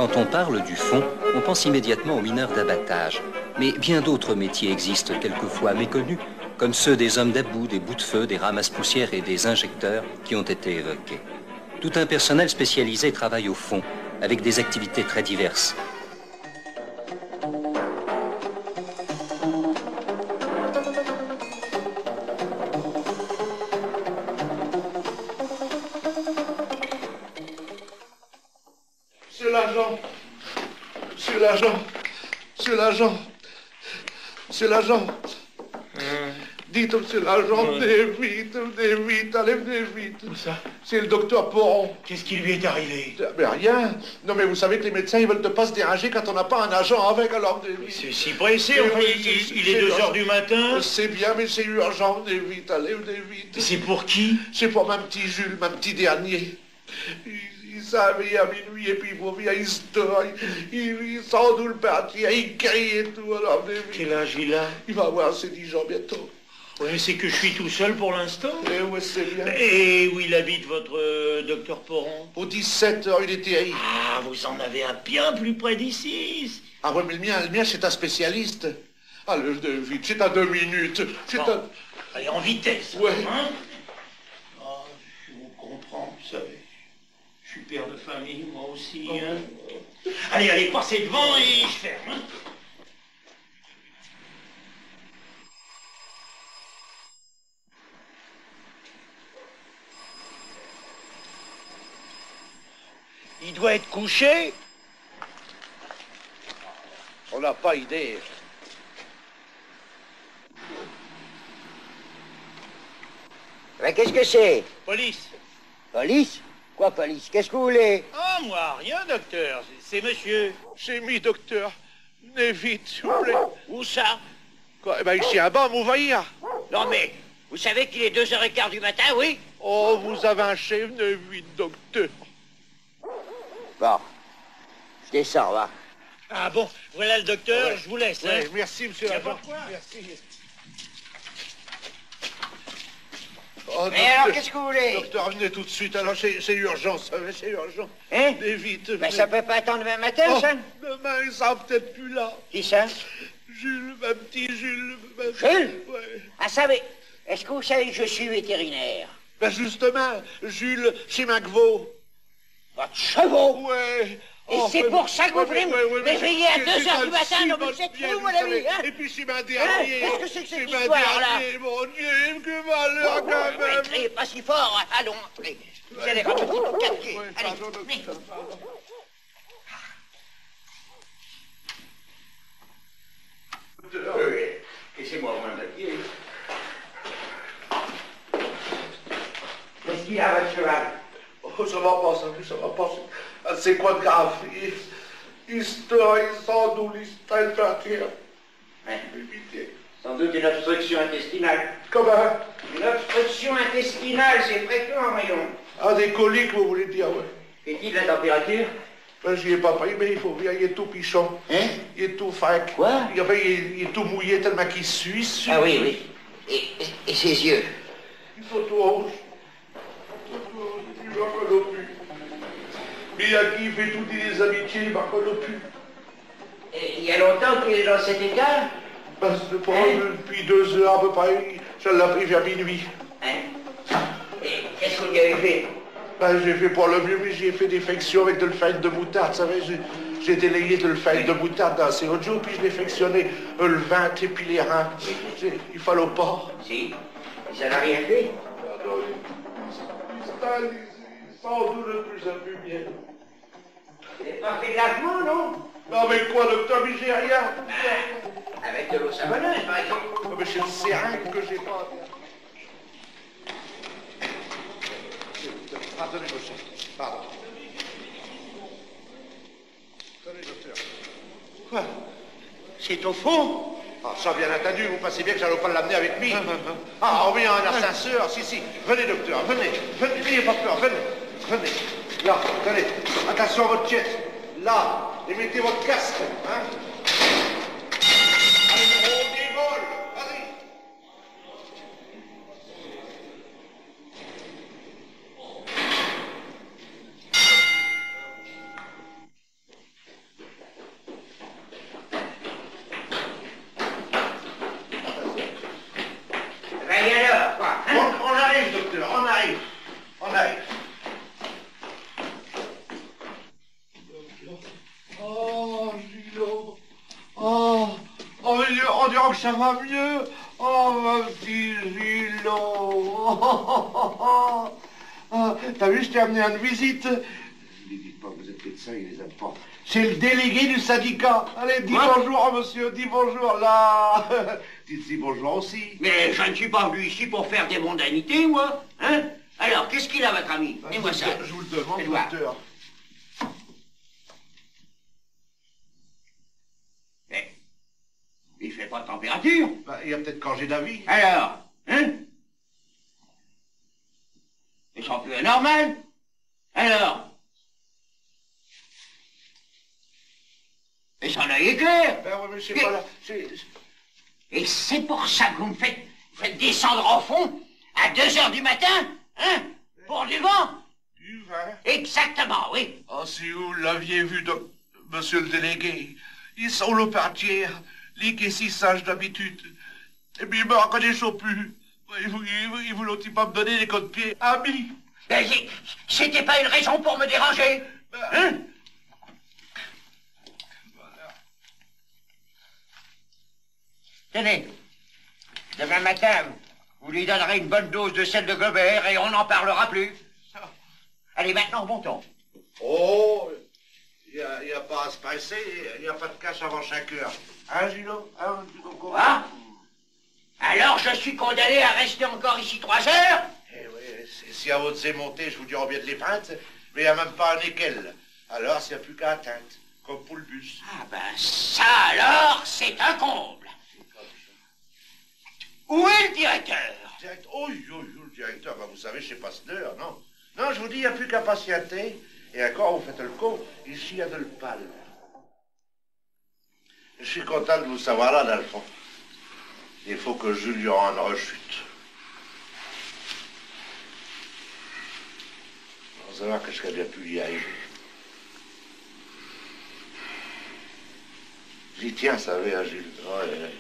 Quand on parle du fond, on pense immédiatement aux mineurs d'abattage. Mais bien d'autres métiers existent quelquefois méconnus, comme ceux des hommes d'about, des bouts-de-feu, des ramasses-poussières et des injecteurs qui ont été évoqués. Tout un personnel spécialisé travaille au fond, avec des activités très diverses. Monsieur l'agent, monsieur l'agent, monsieur l'agent, monsieur l'agent. Dites au monsieur l'agent, venez vite, allez, venez vite. Où ça? C'est le docteur Poron. Qu'est-ce qui lui est arrivé? Mais rien. Non, mais vous savez que les médecins, ils veulent pas se déranger quand on n'a pas un agent avec, alors venez vite. C'est si pressé, enfin, il est 2 heures du matin. C'est bien, mais c'est urgent, venez vite, allez, venez vite. C'est pour qui? C'est pour ma petit Jules, ma petit dernier. Il s'habille à minuit et puis pour bien, il se dort, il sort d'où le partir, il crie et tout, alors venez vite. Quel âge il a? Il va avoir ses 10 ans bientôt. Ouais, c'est que je suis tout seul pour l'instant. Eh ouais, c'est bien. Et où il habite, votre docteur Poron? Au 17 heures, il était ahí. Ah, vous en avez un bien plus près d'ici. Ah ouais, mais le mien, c'est un spécialiste. Ah, le vite, c'est à 2 minutes. C'est Bon. à... Allez, en vitesse. Ouais. Hein? Ah, je vous comprends, vous savez. Je suis père de famille, moi aussi. Hein? Allez, passez devant et je ferme. Hein? Il doit être couché. On n'a pas idée. Mais qu'est-ce que c'est? Police. Police? Quoi, police? Qu'est-ce que vous voulez? Ah, moi, rien, docteur. C'est monsieur. J'ai mis, docteur. Venez vite, s'il vous plaît. Où ça? Quoi? Eh ben, ici, en bas, vous voyez. Non, mais vous savez qu'il est 2h15 du matin, oui? Oh, vous avez un chef, venez vite, docteur. Bon, je descends, va. Ah bon, voilà le docteur, Ouais. je vous laisse. Ouais, Hein? merci, monsieur Y a l'agent. pas de quoi. Merci. Oh, Mais alors, qu'est-ce que vous voulez? Docteur, venez tout de suite. Alors, c'est urgent, ça, c'est urgent. Hein? Venez vite. Mais venez. ça peut pas attendre demain matin, Oh, ça? demain, ils sont peut-être plus là. Qui ça? Jules, ma petit Jules. Jules? Ouais. Ah, ça, mais est-ce que vous savez que je suis vétérinaire? Ben justement, Jules, chez Macvaux. Votre chevaux? Ouais. Et c'est pour ça que vous voulez me réveiller à 2 heures du matin? Non, mais c'est fou, mon ami, hein? Et puis c'est ma dernier. Qu'est-ce que c'est que cette ma histoire, là? dernier, mon Dieu, que malheur quand Ne même. criez pas si fort, hein. Allons, entrez. Vous allez ramener au café. Ouais, Allez, pardon, venez. docteur, pardon. Oui, laissez-moi au moins d'apied. Qu'est-ce qu'il y a, votre cheval? Oh, ça va pas, ça va pas. Ah, c'est quoi de grave? Il se dort, il sort d'où il se traîne par terre. Hein? Pitié. Sans doute une obstruction intestinale. Comment? Une obstruction intestinale, c'est fréquent, voyons. Ah, des coliques, vous voulez dire, ouais. Qu'est-il de la température? Ben, j'y ai pas pris, mais il faut bien, il est tout pichon. Hein? Il est tout fac. Quoi? Enfin, il est tout mouillé tellement qu'il suit. Ah oui, oui. Et ses yeux? Il faut tout rouge. Il va qu'on plus. Mais il y a qui fait tout des amitiés, il va qu'on plus. Et il y a longtemps qu'il est dans cet état? Ben, c'est pas depuis 2 heures à peu près. Je l'ai pris vers minuit. Hein? Et qu'est-ce que vous lui avez fait? Ben, j'ai fait pour le mieux, mais j'ai fait des fections avec de le farine de moutarde, vous savez. J'ai délayé de le farine de moutarde dans ces autres jours, puis je l'ai fectionné le ventre et puis les reins. Il fallait pas. Si. Ça n'a rien fait? Il sort d'où de plus en plus bien. Vous n'avez pas fait de lavement, non? Non, mais quoi, docteur, mais j'ai rien. Avec de l'eau savonneuse, par exemple. Non, mais c'est le sérin que j'ai pas. Pardonnez, monsieur. Pardon. Tenez, docteur. Quoi? C'est au fond? Ah, ça, bien entendu, vous pensez bien que j'allais pas l'amener avec lui. Ah, on met un ascenseur, si. Venez, docteur, venez. N'ayez pas peur, venez. Là, tenez. Attention à votre tête. Là, et mettez votre casque, hein. Allez, on dévole. Allez. dirait que ça va mieux. Oh, ma petite Gilles. T'as vu, je t'ai amené une visite. Ne dites pas que vous êtes médecin, il les aime pas. C'est le délégué du syndicat. Allez, dis bonjour, monsieur, dis bonjour, là. Dites-y bonjour aussi. Mais je ne suis pas venu ici pour faire des mondanités, moi. Hein? Alors, qu'est-ce qu'il a, votre ami? Dis-moi ça. Je vous le demande, Edouard. docteur. Mais, il fait pas de température. Bah, il a peut-être changé d'avis. Alors, hein? Ils sont plus anormales. Alors? Et son œil est clair. Ben ouais, mais c'est pas là. Et c'est pour ça que vous me faites descendre au fond à 2 h du matin, hein? Pour du vent? Du vin? Exactement, oui. Oh, si vous l'aviez vu, monsieur le délégué, ils sont le partir, les qui est si sage d'habitude. Et puis, il me reconnaissent plus. Ils voulaient pas me donner les coups de pied. Ami! Ben, c'était pas une raison pour me déranger, hein? Tenez, demain matin, vous lui donnerez une bonne dose de sel de Gobert et on n'en parlera plus. Allez, maintenant, montons. Oh, il n'y a pas à se passer, il n'y a pas de casse avant 5 heures. Hein, Gilot? Hein, Quoi? Alors je suis condamné à rester encore ici 3 heures? Eh oui, si à votre c'est monté, je vous dirais bien de les prendre, mais il n'y a même pas un équel. Alors, s'il n'y a plus qu'à atteindre, comme pour le bus. Ah ben ça alors, c'est un comble. Où est le directeur? Oh, le directeur, ben, vous savez, je sais pas l'heure, non? Non, je vous dis, il n'y a plus qu'à patienter. Et encore, vous faites le coup, ici, il y a de le pâle. Je suis content de vous savoir là, dans le fond. Il faut que Jules en rechute. On va savoir qu'est-ce qu'elle a pu y arriver. J'y tiens, ça savez, à Jules. Ouais.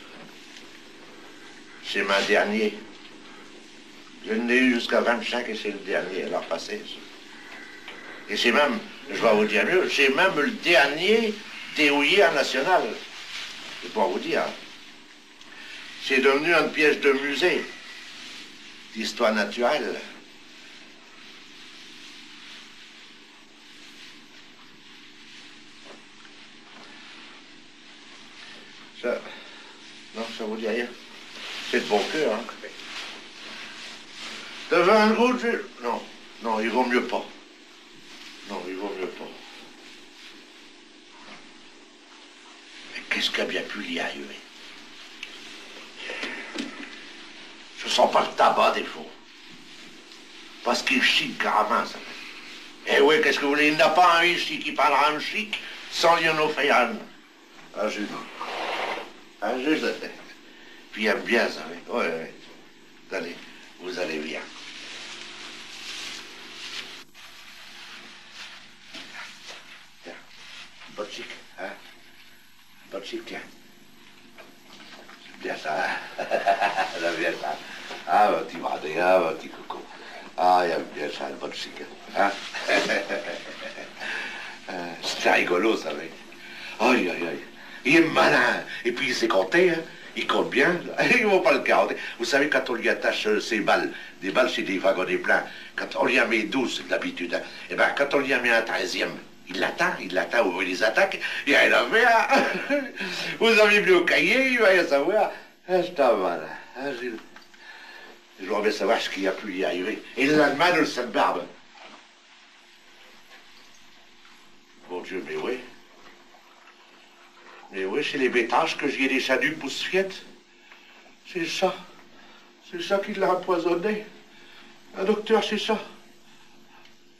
C'est ma dernier. Je n'ai eu jusqu'à 25 et c'est le dernier, alors passez. Et c'est même, je vais vous dire mieux, c'est même le dernier déhouillé en national. Je peux pas vous dire. C'est devenu une pièce de musée d'histoire naturelle. Ça, non, ça vous dit rien. C'est de bon cœur, hein. De vin rouge, non, non, il vaut mieux pas. Non, il vaut mieux pas. Mais qu'est-ce qui a bien pu y arriver? Je sens pas le tabac des faux. Parce qu'il chic carrément, ça. Eh oui, qu'est-ce que vous voulez? Il n'y a pas un ici qui parlera un chic sans Lionel Fayane. Ah, Jules. Ah, Jules. Puis il aime bien ça, oui. Oui, oui. Allez, vous allez bien. Tiens, bonne chic, hein? Bonne chic, tiens. C'est bien ça, hein? Elle bien ça. Ah, mon petit bradé, ah, mon petit coco. Ah, il aime bien ça, le bonne chic, hein? C'est rigolo, ça, mec. Aïe, aïe, aïe. Il est malin. Et puis il sait compter, hein. Il compte bien. Ils ne vont pas le garder. Vous savez, quand on lui attache ses balles, des balles, c'est des wagonnets pleins. Quand on lui en met 12, c'est de l'habitude. Hein. Et bien, quand on lui en met un 13e, il l'attend où il les attaque. Il a rien à faire. Vous avez mis au cahier, il va rien savoir. C'est un malin. Hein, je voudrais bien savoir ce qui a pu y arriver. Et le lendemain de cette barbe. Mon Dieu, mais oui. Mais oui, c'est les bêtages que j'y ai descendu pour ce fiette. C'est ça. C'est ça qui l'a empoisonné. Un docteur, c'est ça.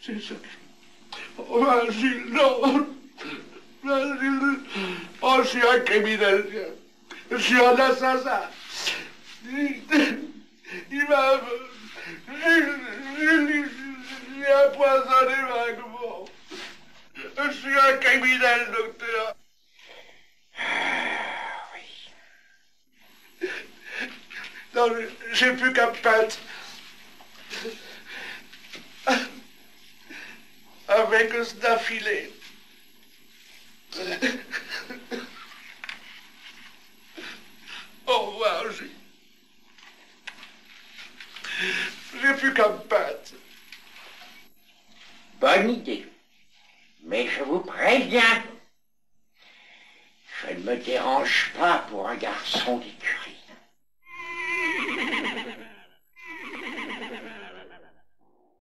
C'est ça. Oh, ben, Gilles, non. Ben, Gilles. Oh, je suis un criminel. Je suis un assassin. Il m'a... J'ai empoisonné vaguement. Je suis un criminel, docteur. Oui. Non, j'ai plus qu'à me peindre. Avec ce d'affilée. respirer plus comme Pat. Bonne idée. Mais je vous préviens, je ne me dérange pas pour un garçon d'écurie.